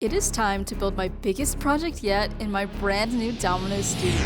It is time to build my biggest project yet in my brand new Domino studio.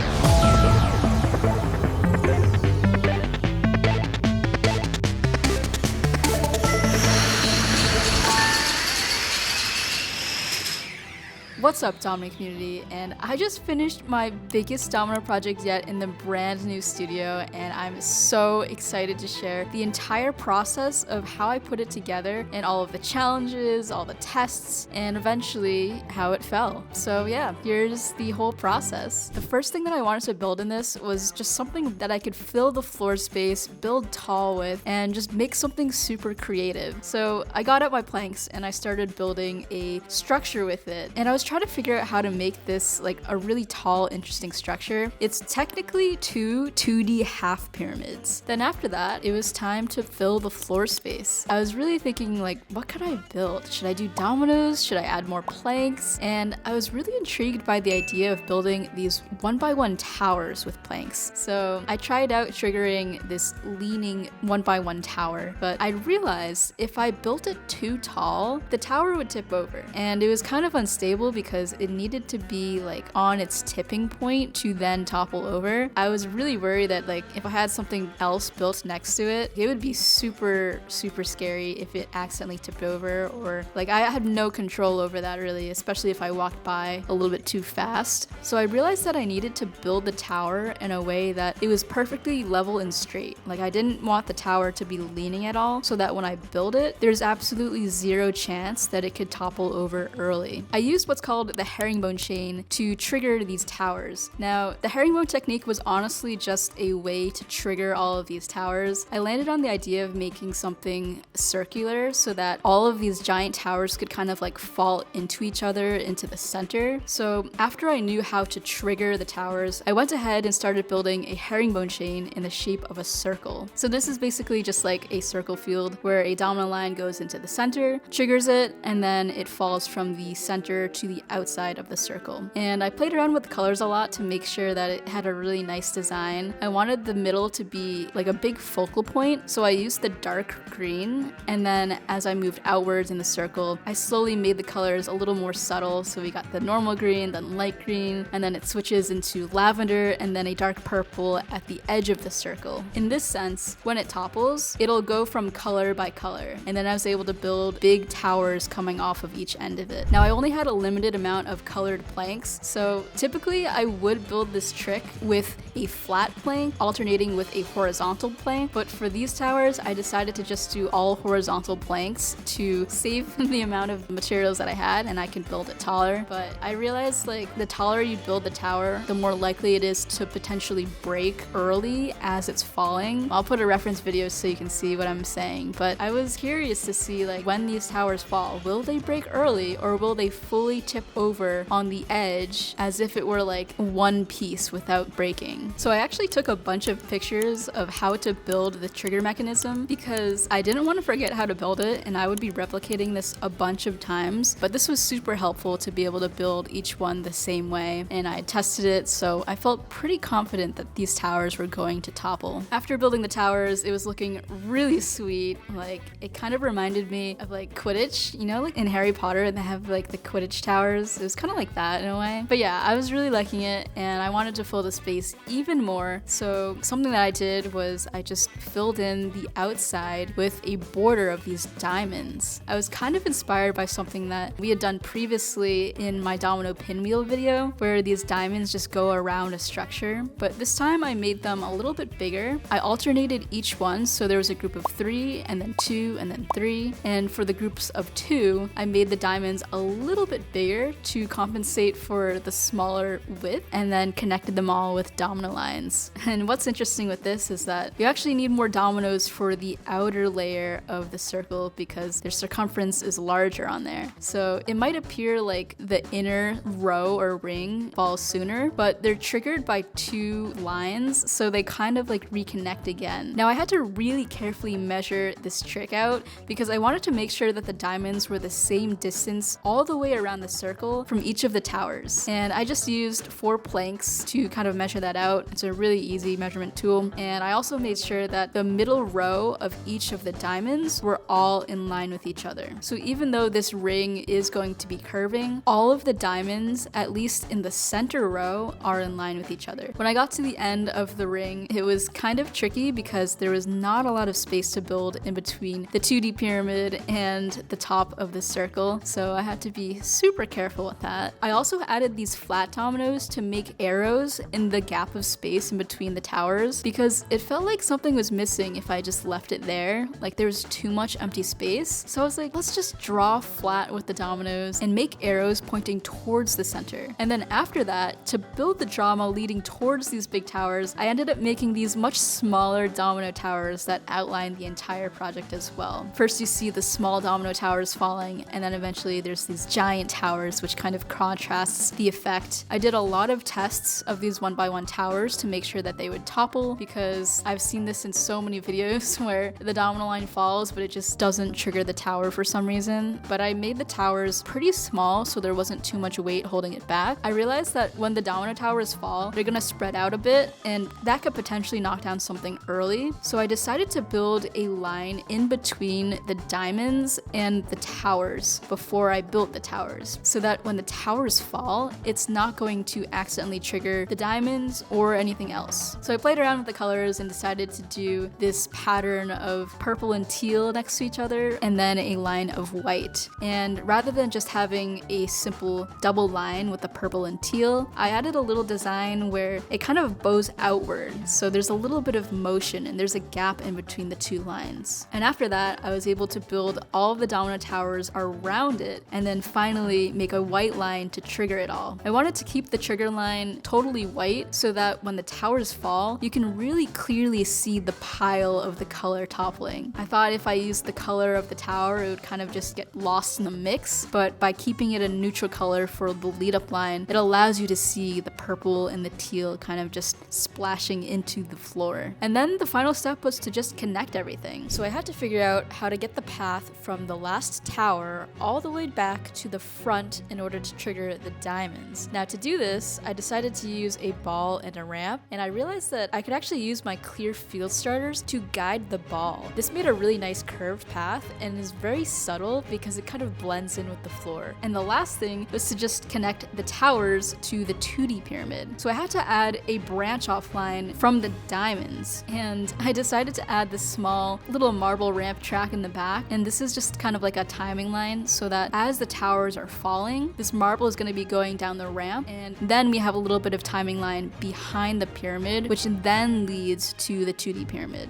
What's up, Domino community? And I just finished my biggest Domino project yet in the brand new studio, and I'm so excited to share the entire process of how I put it together and all of the challenges, all the tests, and eventually how it fell. So yeah, here's the whole process. The first thing that I wanted to build in this was just something that I could fill the floor space, build tall with, and just make something super creative. So I got out my planks and I started building a structure with it, and I was trying to figure out how to make this like a really tall, interesting structure. It's technically two 2D half pyramids. Then after that, it was time to fill the floor space. I was really thinking like, what could I build? Should I do dominoes? Should I add more planks? And I was really intrigued by the idea of building these 1x1 towers with planks. So I tried out triggering this leaning 1x1 tower, but I realized if I built it too tall, the tower would tip over. And it was kind of unstable because it needed to be like on its tipping point to then topple over. I was really worried that like if I had something else built next to it, it would be super scary if it accidentally tipped over, or like I had no control over that really, especially if I walked by a little bit too fast. So I realized that I needed to build the tower in a way that it was perfectly level and straight. Like I didn't want the tower to be leaning at all, so that when I build it, there's absolutely zero chance that it could topple over early. I used what's called the herringbone chain to trigger these towers. Now, the herringbone technique was honestly just a way to trigger all of these towers. I landed on the idea of making something circular so that all of these giant towers could kind of like fall into each other into the center. So after I knew how to trigger the towers, I went ahead and started building a herringbone chain in the shape of a circle. So this is basically just like a circle field where a domino line goes into the center, triggers it, and then it falls from the center to the outside of the circle. And I played around with the colors a lot to make sure that it had a really nice design. I wanted the middle to be like a big focal point, so I used the dark green, and then as I moved outwards in the circle, I slowly made the colors a little more subtle. So we got the normal green, then light green, and then it switches into lavender, and then a dark purple at the edge of the circle. In this sense, when it topples, it'll go from color by color, and then I was able to build big towers coming off of each end of it. Now I only had a limited amount of colored planks, so typically I would build this trick with a flat plank alternating with a horizontal plank, but for these towers I decided to just do all horizontal planks to save the amount of materials that I had, and I can build it taller. But I realized like the taller you build the tower, the more likely it is to potentially break early as it's falling. I'll put a reference video so you can see what I'm saying, but I was curious to see like when these towers fall, will they break early or will they fully tip over on the edge as if it were like one piece without breaking? So I actually took a bunch of pictures of how to build the trigger mechanism because I didn't want to forget how to build it, and I would be replicating this a bunch of times, but this was super helpful to be able to build each one the same way, and I tested it, so I felt pretty confident that these towers were going to topple. After building the towers, it was looking really sweet. Like it kind of reminded me of like Quidditch, you know, like in Harry Potter they have like the Quidditch towers. It was kind of like that in a way. But yeah, I was really liking it, and I wanted to fill the space even more. So something that I did was I just filled in the outside with a border of these diamonds. I was kind of inspired by something that we had done previously in my domino pinwheel video, where these diamonds just go around a structure, but this time I made them a little bit bigger. I alternated each one, so there was a group of 3 and then 2 and then 3, and for the groups of 2 I made the diamonds a little bit bigger to compensate for the smaller width, and then connected them all with domino lines. And what's interesting with this is that you actually need more dominoes for the outer layer of the circle because their circumference is larger on there. So it might appear like the inner row or ring falls sooner, but they're triggered by 2 lines, so they kind of like reconnect again. Now I had to really carefully measure this trick out because I wanted to make sure that the diamonds were the same distance all the way around the circle from each of the towers. And I just used 4 planks to kind of measure that out. It's a really easy measurement tool. And I also made sure that the middle row of each of the diamonds were all in line with each other. So even though this ring is going to be curving, all of the diamonds, at least in the center row, are in line with each other. When I got to the end of the ring, it was kind of tricky because there was not a lot of space to build in between the 2D pyramid and the top of the circle, so I had to be super careful with that. I also added these flat dominoes to make arrows in the gap of space in between the towers because it felt like something was missing if I just left it there. Like there was too much empty space. So I was like, let's just draw flat with the dominoes and make arrows pointing towards the center. And then after that, to build the drama leading towards these big towers, I ended up making these much smaller domino towers that outline the entire project as well. First you see the small domino towers falling, and then eventually there's these giant towers, which kind of contrasts the effect. I did a lot of tests of these 1x1 towers to make sure that they would topple, because I've seen this in so many videos where the domino line falls, but it just doesn't trigger the tower for some reason. But I made the towers pretty small so there wasn't too much weight holding it back. I realized that when the domino towers fall, they're gonna spread out a bit, and that could potentially knock down something early. So I decided to build a line in between the diamonds and the towers before I built the towers, so that when the towers fall, it's not going to accidentally trigger the diamonds or anything else. So I played around with the colors and decided to do this pattern of purple and teal next to each other, and then a line of white. And rather than just having a simple double line with the purple and teal, I added a little design where it kind of bows outward. So there's a little bit of motion and there's a gap in between the 2 lines. And after that, I was able to build all of the domino towers around it and then finally make a white line to trigger it all. I wanted to keep the trigger line totally white so that when the towers fall, you can really clearly see the pile of the color toppling. I thought if I used the color of the tower, it would kind of just get lost in the mix, but by keeping it a neutral color for the lead up line, it allows you to see the purple and the teal kind of just splashing into the floor. And then the final step was to just connect everything. So I had to figure out how to get the path from the last tower all the way back to the front in order to trigger the diamonds. Now to do this, I decided to use a ball and a ramp, and I realized that I could actually use my clear field starters to guide the ball. This made a really nice curved path and is very subtle because it kind of blends in with the floor. And the last thing was to just connect the towers to the 2D pyramid. So I had to add a branch off line from the diamonds, and I decided to add this small little marble ramp track in the back, and this is just kind of like a timing line so that as the towers are falling, this marble is going to be going down the ramp, and then we have a little bit of timing line behind the pyramid, which then leads to the 2D pyramid.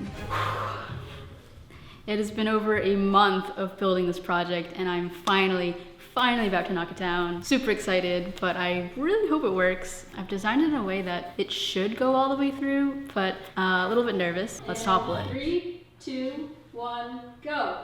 It has been over a month of building this project, and I'm finally about to knock it down. Super excited, but I really hope it works. I've designed it in a way that it should go all the way through, but a little bit nervous. Let's topple it. 3, 2, 1, go.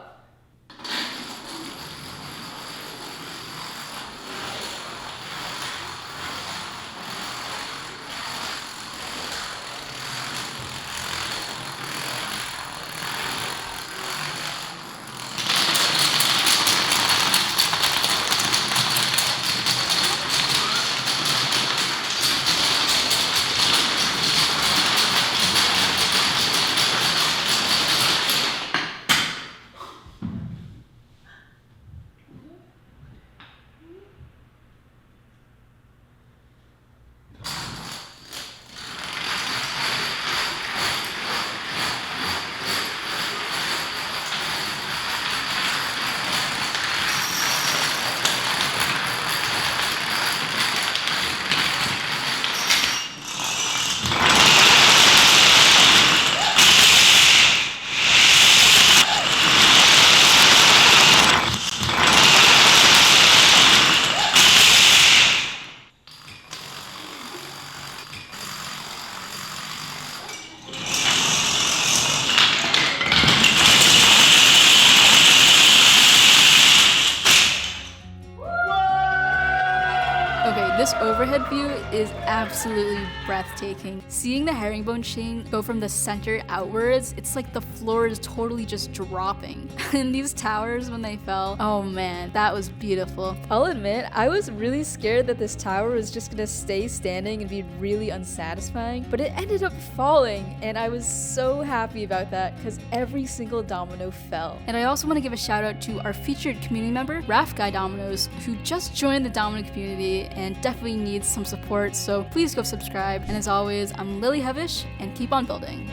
Okay, this overhead view is absolutely breathtaking. Seeing the herringbone chain go from the center outwards, it's like the floor is totally just dropping. And these towers, when they fell, oh man, that was beautiful. I'll admit, I was really scared that this tower was just gonna stay standing and be really unsatisfying, but it ended up falling, and I was so happy about that because every single domino fell. And I also want to give a shout out to our featured community member, Raf Guy Dominoes, who just joined the Domino community and definitely needs some support, so please go subscribe. And as always, I'm Lily Hevish, and keep on building.